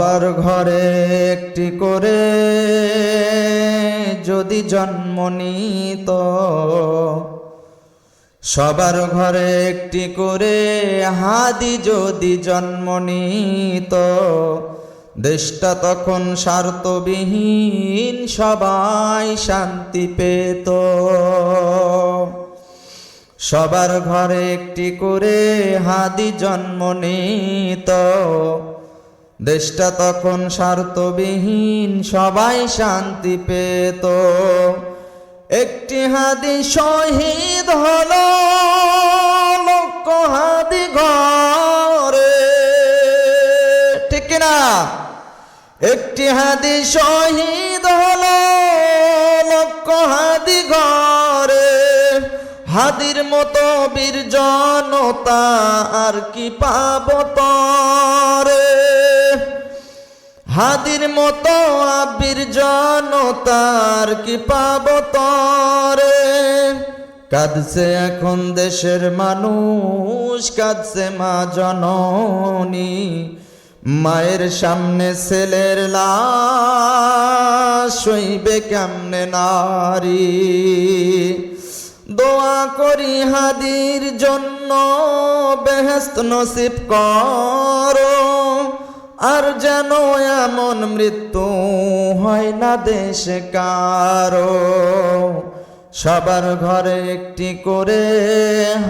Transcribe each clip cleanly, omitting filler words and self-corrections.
সবার ঘরে একটি করে যদি জন্ম নিত, সবার ঘরে একটি করে হাদি যদি জন্ম নিত, দেশটা তখন স্বার্থবিহীন সবাই শান্তি পেত। সবার ঘরে একটি করে হাদি জন্ম নিত, দেশটা তখন স্বার্থবিহীন সবাই শান্তি পেত। একটি হাদি শহীদ হলো লক্ষ হাদি ঘরে, ঠিক কিনা? একটি হাদি শহীদ হলো লক্ষ হাদি ঘরে, হাদির মতো বীর জনতা আর কি পাব তরে, হাদির মতো বীর জনতার কি পাব তরে। কাঁদছে এখন দেশের মানুষ, কাঁদছে মা জননী, মায়ের সামনে ছেলের লাশ সইবে কেমনে নারী। দোয়া করি হাদির জন্য বেহেশত নসিব করো, আর যেন এমন মৃত্যু হয় না দেশে কারো। সবার ঘরে একটি করে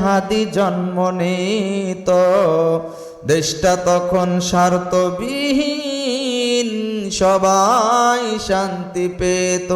হাদি জন্ম নিত, দেশটা তখন স্বার্থবিহীন সবাই শান্তি পেত।